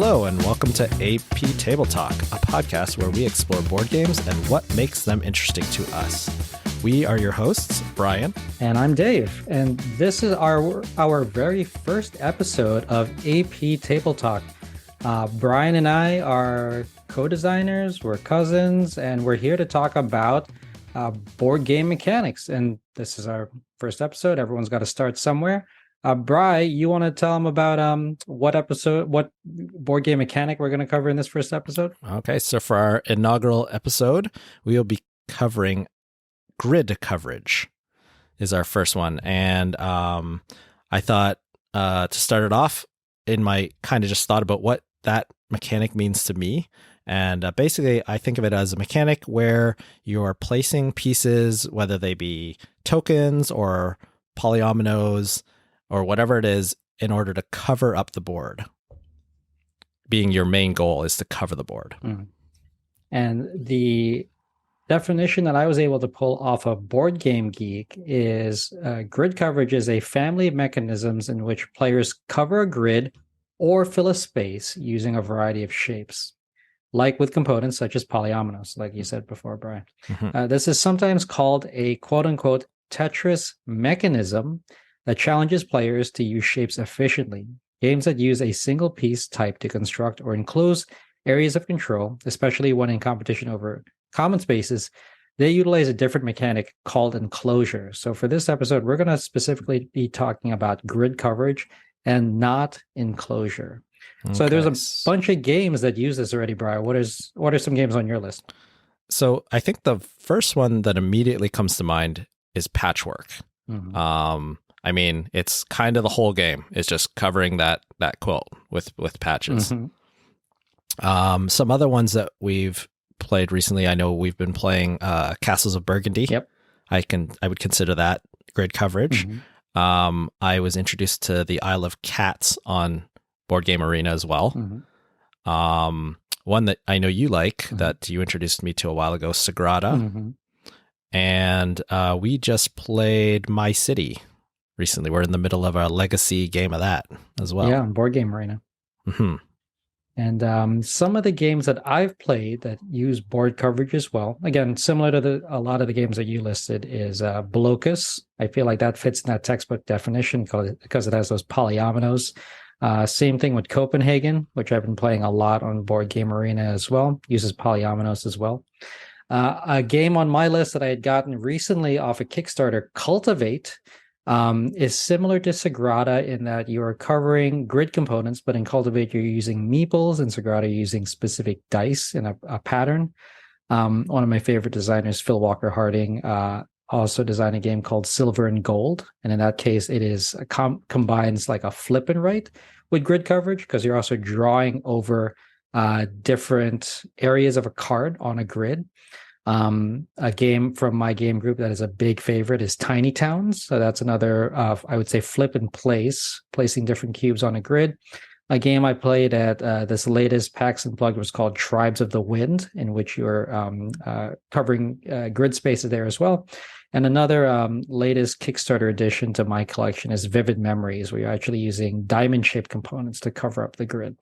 Hello, and welcome to AP Table Talk, a podcast where we explore board games and what makes them interesting to us. We are your hosts, Brian. And I'm Dave. And this is our very first episode of AP Table Talk. Brian and I are co-designers, we're cousins, and we're here to talk about board game mechanics. And this is our first episode. Everyone's got to start somewhere. Bri, you want to tell them about what board game mechanic we're going to cover in this first episode? Okay, so for our inaugural episode, we will be covering grid coverage is our first one. And I thought to start it off, just thought about what that mechanic means to me. And basically, I think of it as a mechanic where you're placing pieces, whether they be tokens or polyominoes, or whatever it is, in order to cover up the board. Being your main goal is to cover the board. Mm. And the definition that I was able to pull off of Board Game Geek is grid coverage is a family of mechanisms in which players cover a grid or fill a space using a variety of shapes, like with components such as polyominoes, like you said before, Brian. Mm-hmm. This is sometimes called a quote-unquote Tetris mechanism that challenges players to use shapes efficiently. Games that use a single piece type to construct or enclose areas of control, especially when in competition over common spaces, they utilize a different mechanic called enclosure. So for this episode, we're going to specifically be talking about grid coverage and not enclosure. Okay. So there's a bunch of games that use this already, Brian. What are some games on your list? So I think the first one that immediately comes to mind is Patchwork. Mm-hmm. I mean, it's kind of the whole game. It's just covering that quilt with patches. Mm-hmm. Some other ones that we've played recently, I know we've been playing Castles of Burgundy. Yep. I would consider that grid coverage. Mm-hmm. I was introduced to the Isle of Cats on Board Game Arena as well. Mm-hmm. One that I know you like, mm-hmm. that you introduced me to a while ago, Sagrada. Mm-hmm. And we just played My City recently. We're in the middle of our legacy game of that as well. Yeah, on Board Game Arena. Mm-hmm. And some of the games that I've played that use board coverage as well, again, similar to a lot of the games that you listed, is Blokus. I feel like that fits in that textbook definition because it has those polyominoes. Same thing with Copenhagen, which I've been playing a lot on Board Game Arena as well, uses polyominoes as well. A game on my list that I had gotten recently off a Kickstarter, Cultivate, is similar to Sagrada in that you are covering grid components, but in Cultivate, you're using meeples. In Sagrada, you're using specific dice in a pattern. One of my favorite designers, Phil Walker Harding, also designed a game called Silver and Gold. And in that case, it is combines like a flip and write with grid coverage because you're also drawing over different areas of a card on a grid. A game from my game group that is a big favorite is Tiny Towns. So that's another, I would say, flip and place, placing different cubes on a grid. A game I played at this latest PAX Unplugged was called Tribes of the Wind, in which you're covering grid spaces there as well. And another latest Kickstarter addition to my collection is Vivid Memories, where you're actually using diamond-shaped components to cover up the grid.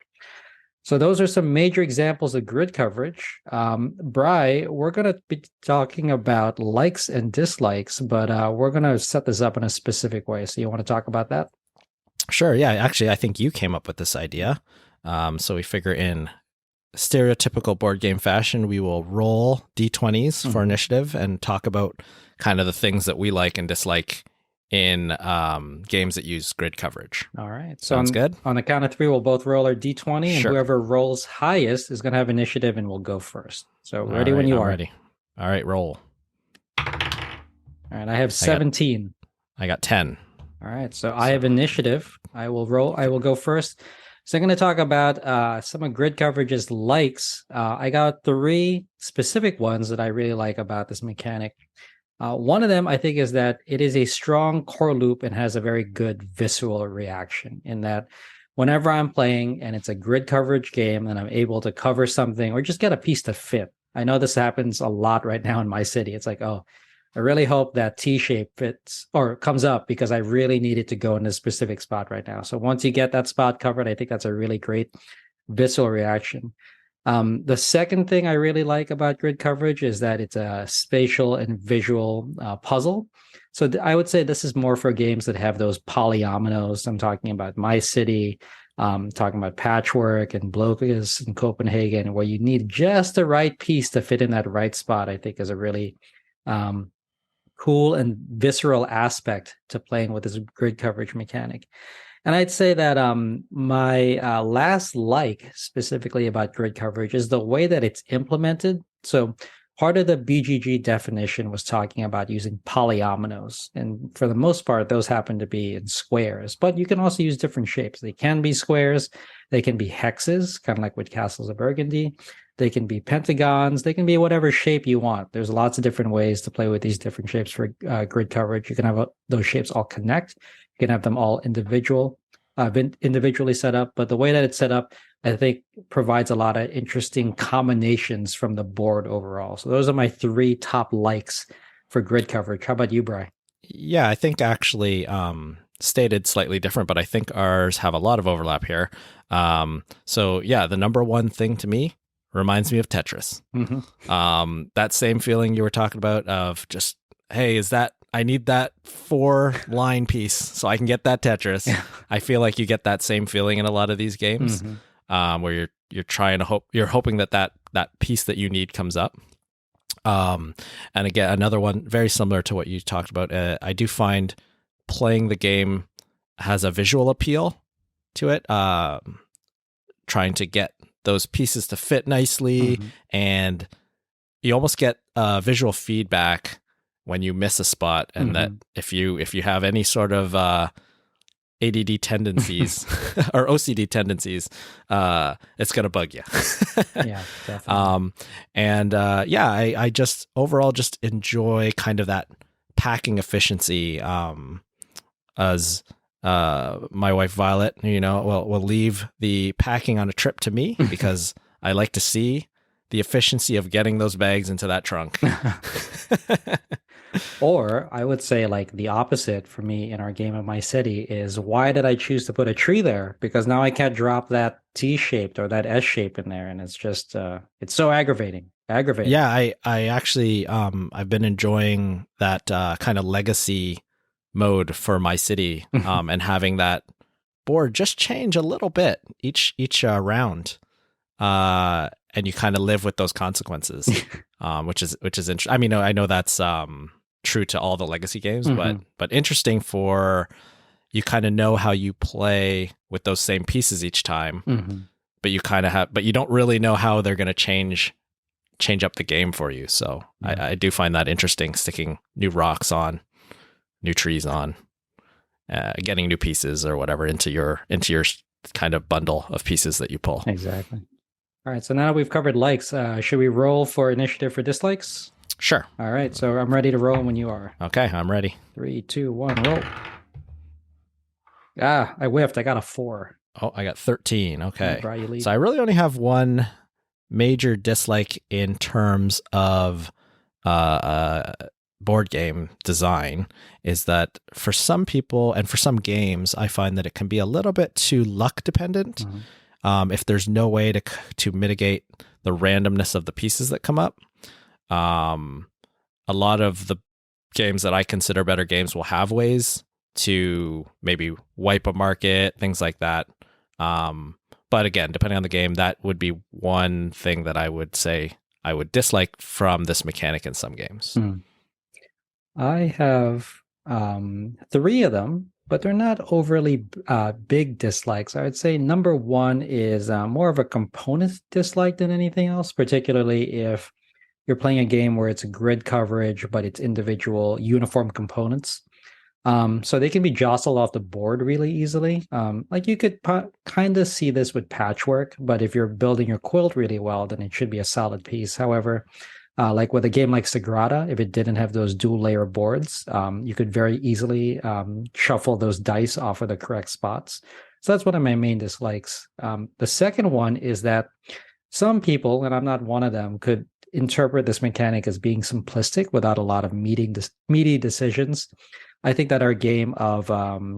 So those are some major examples of grid coverage. Bri, we're going to be talking about likes and dislikes, but we're going to set this up in a specific way. So you want to talk about that? Sure. Yeah. Actually, I think you came up with this idea. So we figure in stereotypical board game fashion, we will roll D20s for initiative and talk about kind of the things that we like and dislike in games that use grid coverage. All right. Sounds good. On the count of three, we'll both roll our D20, and sure. Whoever rolls highest is going to have initiative and will go first. So ready when you are. Ready. All right, roll. All right, I have 17. I got 10. All right, so I have initiative. I will go first. So I'm going to talk about some of grid coverage's likes. I got 3 specific ones that I really like about this mechanic. One of them, I think, is that it is a strong core loop and has a very good visceral reaction in that whenever I'm playing and it's a grid coverage game and I'm able to cover something or just get a piece to fit. I know this happens a lot right now in my city. It's like, oh, I really hope that T-shape fits or comes up because I really need it to go in a specific spot right now. So once you get that spot covered, I think that's a really great visceral reaction. The second thing I really like about grid coverage is that it's a spatial and visual puzzle. So I would say this is more for games that have those polyominoes. I'm talking about My City, talking about Patchwork and Blokus and Copenhagen, where you need just the right piece to fit in that right spot. I think is a really cool and visceral aspect to playing with this grid coverage mechanic. And I'd say that my last like specifically about grid coverage is the way that it's implemented. So part of the BGG definition was talking about using polyominoes. And for the most part, those happen to be in squares, but you can also use different shapes. They can be squares, they can be hexes, kind of like with Castles of Burgundy. They can be pentagons. They can be whatever shape you want. There's lots of different ways to play with these different shapes for grid coverage. You can have those shapes all connect. You can have them all individually set up. But the way that it's set up, I think, provides a lot of interesting combinations from the board overall. So those are my 3 top likes for grid coverage. How about you, Bri? Yeah, I think actually stated slightly different, but I think ours have a lot of overlap here. So yeah, the number one thing to me reminds me of Tetris. Mm-hmm. That same feeling you were talking about of just, hey, I need that 4-line piece so I can get that Tetris. Yeah. I feel like you get that same feeling in a lot of these games, where you're trying to hoping that piece that you need comes up. And again, another one very similar to what you talked about. I do find playing the game has a visual appeal to it. Trying to get those pieces to fit nicely, and you almost get visual feedback when you miss a spot, and that if you have any sort of ADD tendencies or OCD tendencies, it's gonna bug you. Yeah, definitely. I just overall just enjoy kind of that packing efficiency. As my wife Violet, will leave the packing on a trip to me because I like to see the efficiency of getting those bags into that trunk. Or I would say like the opposite for me in our game of My City is, why did I choose to put a tree there? Because now I can't drop that T-shaped or that S-shape in there. And it's just, it's so aggravating. Yeah, I actually, I've been enjoying that kind of legacy mode for My City, and having that board just change a little bit each round. And you kind of live with those consequences, which is interesting. I mean, I know that's true to all the legacy games, but interesting for you kind of know how you play with those same pieces each time, but you kind of but you don't really know how they're going to change up the game for you. So I do find that interesting, sticking new rocks on, new trees on, getting new pieces or whatever into your kind of bundle of pieces that you pull. Exactly. All right, so now we've covered likes. Should we roll for initiative for dislikes? Sure. All right, so I'm ready to roll when you are. Okay, I'm ready. 3, 2, 1, roll. I whiffed. I got a 4. Oh, I got 13. Okay. Bri, you lead. So I really only have one major dislike in terms of board game design, is that for some people and for some games, I find that it can be a little bit too luck dependent. If there's no way to mitigate the randomness of the pieces that come up. A lot of the games that I consider better games will have ways to maybe wipe a market, things like that. But again, depending on the game, that would be one thing that I would say I would dislike from this mechanic in some games. I have 3 of them, but they're not overly big dislikes. I would say number 1 is more of a component dislike than anything else, particularly if you're playing a game where it's a grid coverage, but it's individual uniform components. So they can be jostled off the board really easily. Like you could kind of see this with Patchwork, but if you're building your quilt really well, then it should be a solid piece. However, like with a game like Sagrada, if it didn't have those dual layer boards, you could very easily shuffle those dice off of the correct spots. So that's one of my main dislikes. The second one is that some people, and I'm not one of them, could interpret this mechanic as being simplistic without a lot of meaty decisions. I think that our game of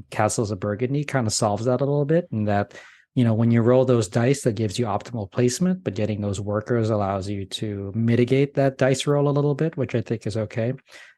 Castles of Burgundy kind of solves that a little bit, in that when you roll those dice, that gives you optimal placement, but getting those workers allows you to mitigate that dice roll a little bit, which I think is okay.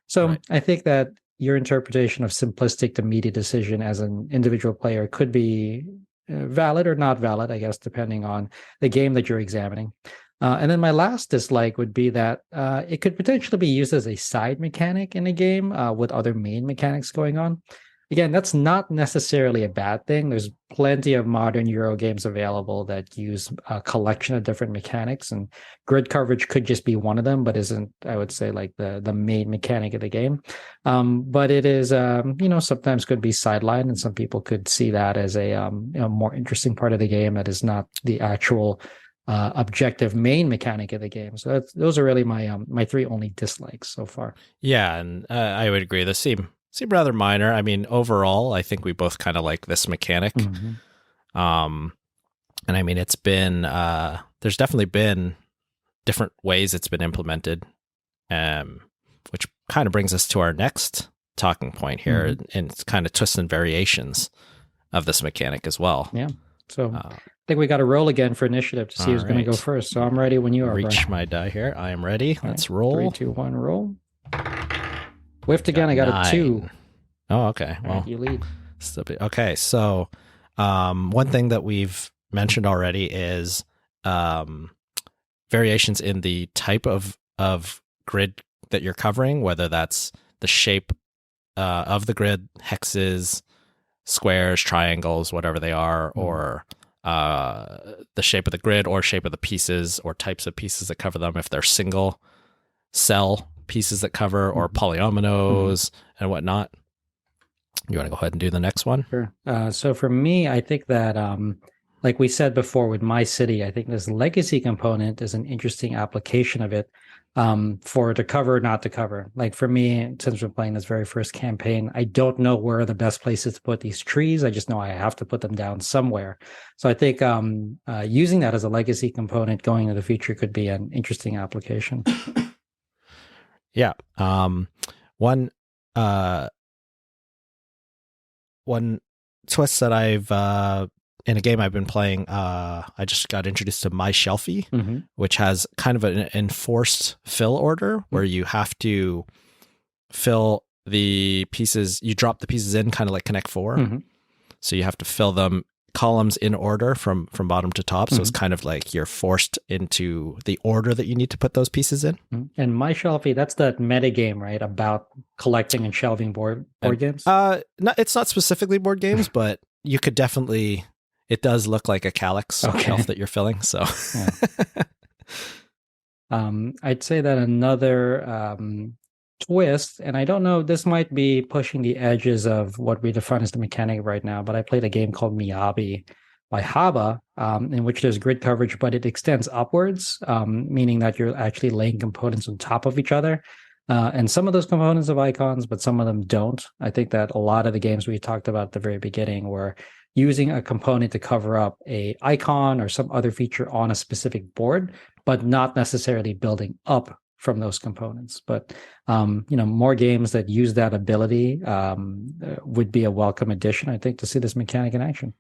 So Right. I think that your interpretation of simplistic to meaty decision as an individual player could be valid or not valid, I guess, depending on the game that you're examining. And then my last dislike would be that it could potentially be used as a side mechanic in a game with other main mechanics going on. Again, that's not necessarily a bad thing. There's plenty of modern Euro games available that use a collection of different mechanics, and grid coverage could just be one of them, but isn't, I would say, like the main mechanic of the game. But it is, sometimes could be sidelined, and some people could see that as a more interesting part of the game that is not the actual objective main mechanic of the game. So those are really my three only dislikes so far. Yeah, and I would agree. Those seem rather minor. I mean, overall, I think we both kind of like this mechanic. Mm-hmm. And I mean, it's been there's definitely been different ways it's been implemented, which kind of brings us to our next talking point here, and it's kind of twists and variations of this mechanic as well. Yeah. So I think we got to roll again for initiative to see who's going to go first. So I'm ready when you are. Reach my die here. I am ready. Let's roll. 3, 2, 1, roll. Whiffed again. I got 9. A 2. Oh, okay. Well, you lead. Okay. So one thing that we've mentioned already is variations in the type of grid that you're covering, whether that's the shape of the grid, hexes, squares, triangles, whatever they are, or the shape of the grid or shape of the pieces or types of pieces that cover them, if they're single cell pieces that cover, or polyominoes and whatnot. You want to go ahead and do the next one? Sure. So for me, I think that, like we said before with My City, I think this legacy component is an interesting application of it for to cover, not to cover. Like for me, since we're playing this very first campaign, I don't know where are the best places to put these trees. I just know I have to put them down somewhere. So I think using that as a legacy component going into the future could be an interesting application. Yeah. One twist that I've in a game I've been playing, I just got introduced to My Shelfie, which has kind of an enforced fill order where you have to fill the pieces. You drop the pieces in kind of like Connect 4. So you have to fill them columns in order from bottom to top. So it's kind of like you're forced into the order that you need to put those pieces in. And My Shelfie, that's that meta game, right? About collecting and shelving board games? It's not specifically board games, but you could definitely, it does look like a calyx shelf that you're filling. So I'd say that another twist, and I don't know, this might be pushing the edges of what we define as the mechanic right now, but I played a game called Miyabi by Haba, in which there's grid coverage, but it extends upwards, meaning that you're actually laying components on top of each other. And some of those components have icons, but some of them don't. I think that a lot of the games we talked about at the very beginning were using a component to cover up a icon or some other feature on a specific board, but not necessarily building up from those components. But more games that use that ability would be a welcome addition, I think, to see this mechanic in action.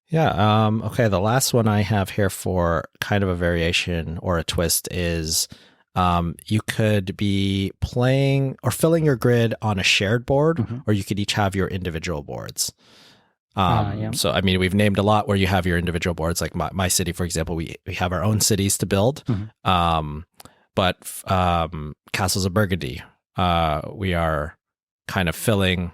Yeah. Okay. The last one I have here for kind of a variation or a twist is you could be playing or filling your grid on a shared board, or you could each have your individual boards. So, I mean, we've named a lot where you have your individual boards, like my city, for example, we have our own cities to build. But Castles of Burgundy, we are kind of filling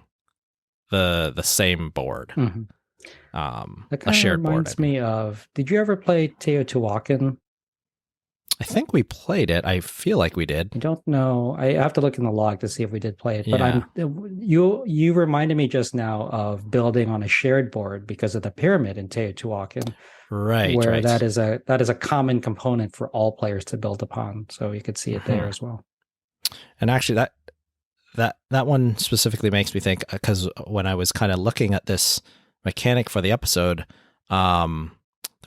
the same board. That kind a shared of reminds me of, did you ever play Teotihuacan? I think we played it. I feel like we did. I don't know. I have to look in the log to see if we did play it. But you reminded me just now of building on a shared board because of the pyramid in Teotihuacan. Right. Where that is a common component for all players to build upon. So you could see it there as well. And actually that one specifically makes me think, because when I was kind of looking at this mechanic for the episode, there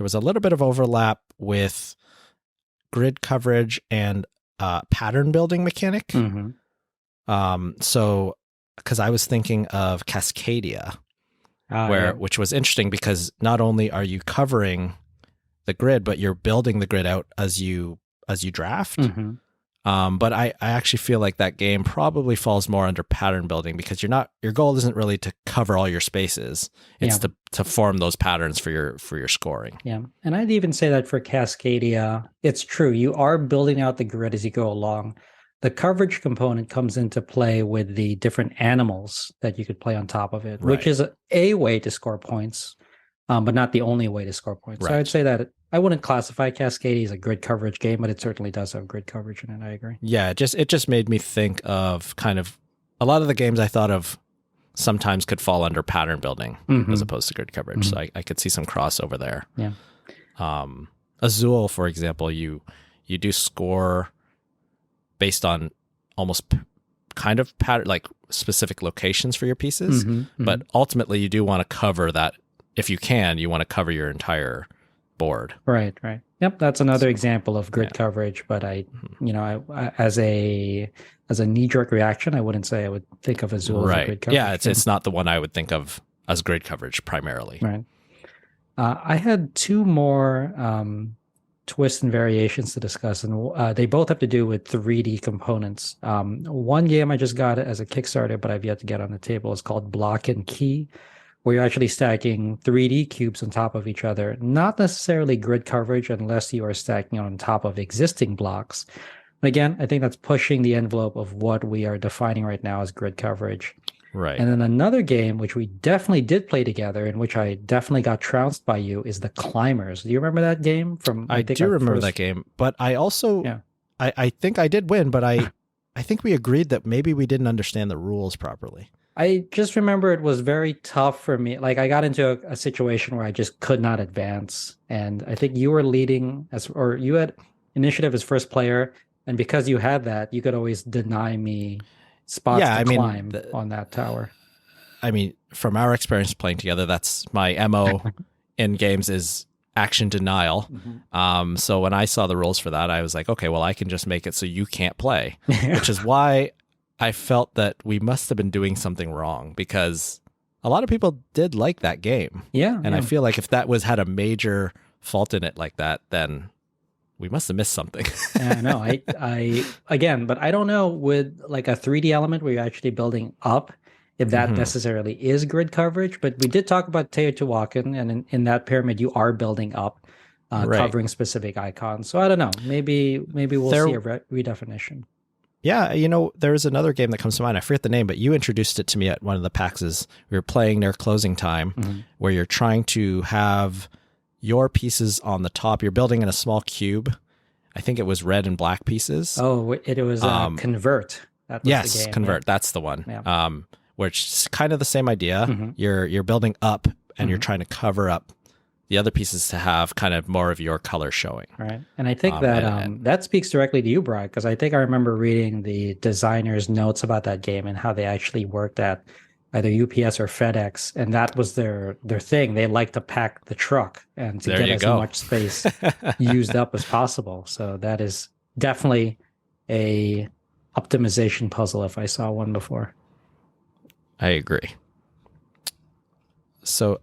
was a little bit of overlap with grid coverage and pattern building mechanic. So because I was thinking of Cascadia, which was interesting because not only are you covering the grid, but you're building the grid out as you draft. But I actually feel like that game probably falls more under pattern building because your goal isn't really to cover all your spaces. It's to form those patterns for your scoring. Yeah. And I'd even say that for Cascadia, it's true. You are building out the grid as you go along. The coverage component comes into play with the different animals that you could play on top of it, which is a way to score points, but not the only way to score points. So I'd say that I wouldn't classify Cascadia as a grid coverage game, but it certainly does have grid coverage in it. I agree. Yeah, it just made me think of kind of a lot of the games I thought of sometimes could fall under pattern building as opposed to grid coverage. So I could see some crossover there. Yeah. Azul, for example, you do score based on almost kind of pattern, like specific locations for your pieces, but ultimately you do want to cover that. If you can, you want to cover your entire board. Right. Yep, that's another example of grid coverage. But I as a knee-jerk reaction, I wouldn't say I would think of Azul as a grid coverage. Yeah, it's not the one I would think of as grid coverage primarily. Right. I had two more twists and variations to discuss, and they both have to do with 3D components. One game I just got as a Kickstarter, but I've yet to get on the table, is called Block and Key, where you're actually stacking 3D cubes on top of each other. Not necessarily grid coverage unless you are stacking on top of existing blocks. But again, I think that's pushing the envelope of what we are defining right now as grid coverage. Right. And then another game, which we definitely did play together, in which I definitely got trounced by you, is The Climbers. Do you remember that game? I do remember that game, but I also, I think I did win, but I think we agreed that maybe we didn't understand the rules properly. I just remember it was very tough for me. Like I got into a situation where I just could not advance. And I think you were leading or you had initiative as first player. And because you had that, you could always deny me spots to climb on that tower. I mean, from our experience playing together, that's my MO in games is action denial. So when I saw the rules for that, I was like, okay, well, I can just make it so you can't play, which is why I felt that we must have been doing something wrong because a lot of people did like that game. Yeah. And I feel like if that had a major fault in it like that, then we must have missed something. Yeah, I know. I again, but I don't know with like a 3D element where you're actually building up, if that necessarily is grid coverage. But we did talk about Teotihuacan, and in that pyramid, you are building up, covering specific icons. So I don't know. Maybe we'll see a redefinition. Yeah, there was another game that comes to mind. I forget the name, but you introduced it to me at one of the PAXs. We were playing near closing time, where you're trying to have your pieces on the top. You're building in a small cube. I think it was red and black pieces. Oh, it was Convert. That was the game. Convert. That's the one. Yeah. Which is kind of the same idea. You're building up, and you're trying to cover up the other pieces to have kind of more of your color showing. Right. And I think that that speaks directly to you, Brock, because I think I remember reading the designer's notes about that game and how they actually worked at either UPS or FedEx, and that was their thing. They like to pack the truck and to get as much space used up as possible. So that is definitely a optimization puzzle if I saw one before. I agree. So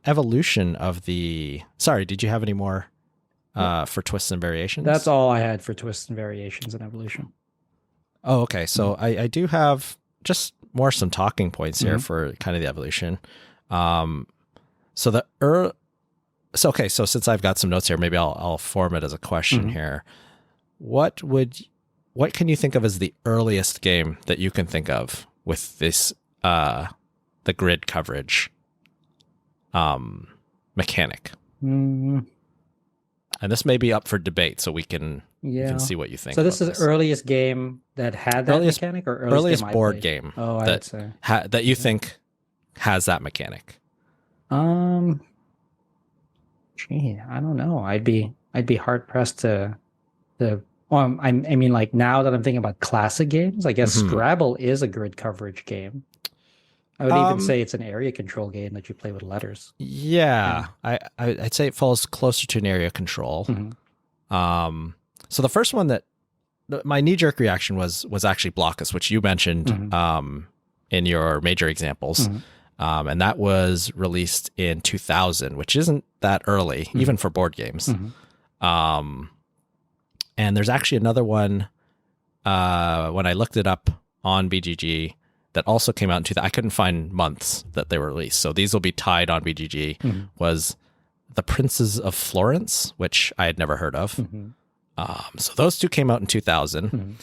evolution of the... Sorry, did you have any more for twists and variations? That's all I had for twists and variations and evolution. Oh, okay. So I do have just some talking points here for kind of the evolution. So since I've got some notes here, maybe I'll form it as a question here. What can you think of as the earliest game that you can think of with this the grid coverage mechanic? And this may be up for debate, so we can see what you think. So this is the earliest game that had that mechanic, or earliest board game? Oh, I would say that you think has that mechanic. Gee, I don't know. I'd be hard pressed to. I mean, like now that I'm thinking about classic games, I guess Scrabble is a grid coverage game. I would even say it's an area control game that you play with letters. Yeah. I'd say it falls closer to an area control. So the first one that my knee-jerk reaction was actually Blokus, which you mentioned in your major examples. And that was released in 2000, which isn't that early, even for board games. And there's actually another one when I looked it up on BGG that also came out in 2000. I couldn't find months that they were released. So these will be tied on BGG, was The Princes of Florence, which I had never heard of. So those two came out in 2000,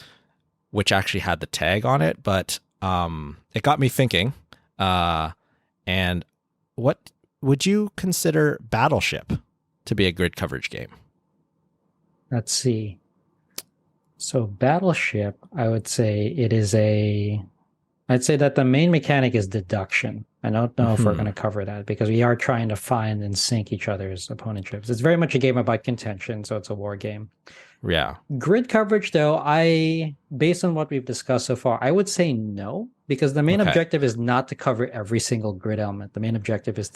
which actually had the tag on it, but it got me thinking. And what would you consider Battleship to be a grid coverage game? Let's see. So Battleship, I would say I'd say that the main mechanic is deduction. I don't know if we're going to cover that because we are trying to find and sink each other's opponent ships. It's very much a game about contention, so it's a war game. Yeah. Grid coverage, though, based on what we've discussed so far, I would say no, because the main objective is not to cover every single grid element. The main objective is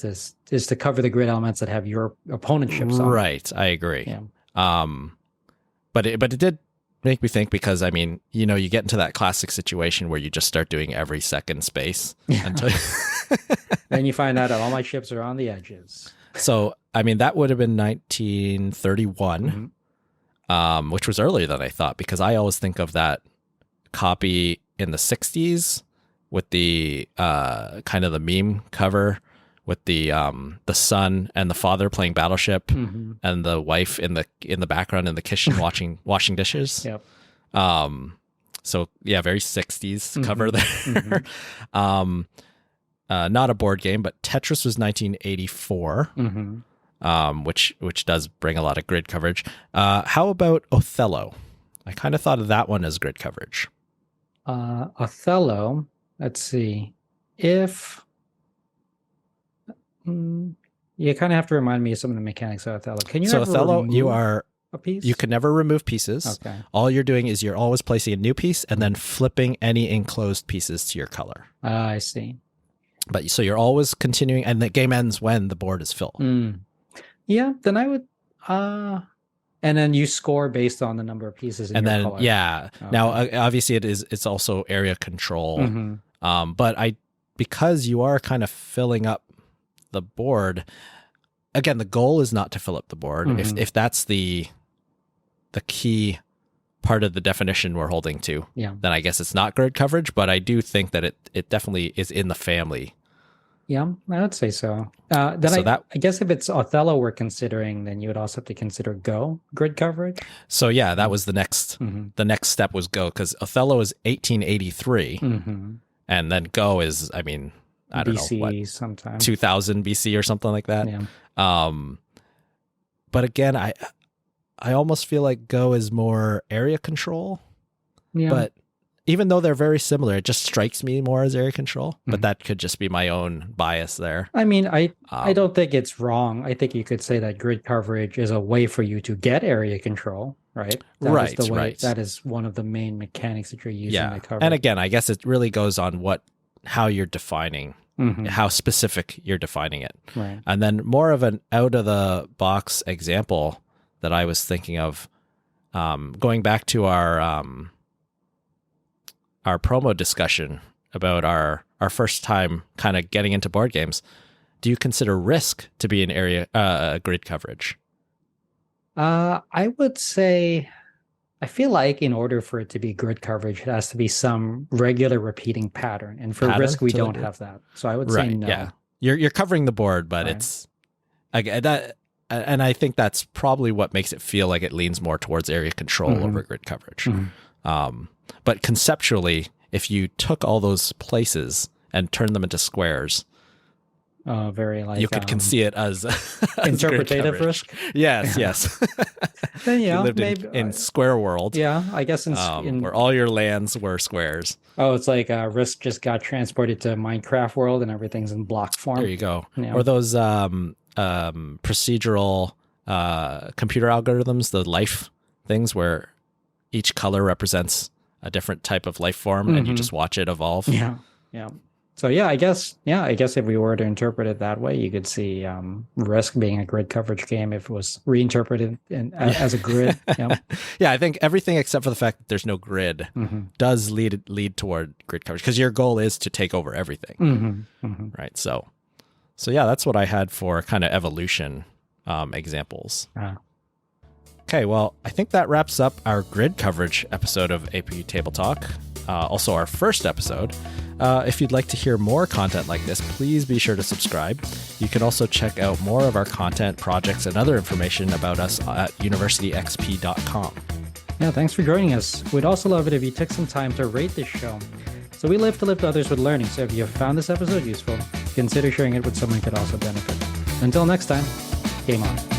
to cover the grid elements that have your opponent ships on. Right. I agree. Yeah. But it did make me think, because I mean, you get into that classic situation where you just start doing every second space until then you find out that all my ships are on the edges. So I mean, that would have been 1931, which was earlier than I thought, because I always think of that copy in the 60s with the kind of the meme cover with the son and the father playing Battleship, and the wife in the background in the kitchen washing dishes. Yep. So yeah, very 60s cover there. Not a board game, but Tetris was 1984, which does bring a lot of grid coverage. How about Othello? I kind of thought of that one as grid coverage. Othello, let's see. You kind of have to remind me of some of the mechanics of Othello. Can you? So Othello, you can never remove pieces. Okay. All you're doing is you're always placing a new piece and then flipping any enclosed pieces to your color. I see. But so you're always continuing, and the game ends when the board is full. Yeah, then I would. And then you score based on the number of pieces in your color. Yeah. Okay. Now, obviously, it's also area control. But because you are kind of filling up the board, again, the goal is not to fill up the board. If that's the key part of the definition we're holding to, then I guess it's not grid coverage, but I do think that it definitely is in the family. Yeah, I would say so. I guess if it's Othello we're considering, then you would also have to consider Go grid coverage. So yeah, that was the next step was Go, because Othello is 1883, and then Go is, I mean, I don't BC know, what, sometime 2000 BC or something like that. Yeah. But again, I almost feel like Go is more area control. Yeah. But even though they're very similar, it just strikes me more as area control. But that could just be my own bias there. I mean, I don't think it's wrong. I think you could say that grid coverage is a way for you to get area control, right? That is one of the main mechanics that you're using to cover. And again, I guess it really goes on how you're defining, how specific you're defining it. Right. And then more of an out-of-the-box example that I was thinking of, going back to our promo discussion about our first time kind of getting into board games, do you consider Risk to be an area grid coverage? I would say, I feel like in order for it to be grid coverage, it has to be some regular repeating pattern. And for Risk, we don't have that. So I would say no. Yeah. You're covering the board, but it's that. And I think that's probably what makes it feel like it leans more towards area control over grid coverage. But conceptually, if you took all those places and turned them into squares, you could see it as interpretative Risk. Yes. Then you lived in Square World. Yeah, I guess in where all your lands were squares. Oh, it's like Risk just got transported to Minecraft World and everything's in block form. There you go. Yeah. Or those procedural computer algorithms, the life things where each color represents a different type of life form and you just watch it evolve. Yeah. So yeah, I guess if we were to interpret it that way, you could see Risk being a grid coverage game if it was reinterpreted as a grid. Yeah. Yeah, I think everything except for the fact that there's no grid does lead toward grid coverage, because your goal is to take over everything, right? So yeah, that's what I had for kind of evolution examples. Okay, well, I think that wraps up our grid coverage episode of APU Table Talk. Also our first episode. If you'd like to hear more content like this, please be sure to subscribe. You can also check out more of our content, projects, and other information about us at universityxp.com. Yeah, thanks for joining us. We'd also love it if you took some time to rate this show. So we live to lift others with learning, so if you have found this episode useful, consider sharing it with someone who could also benefit. Until next time, game on.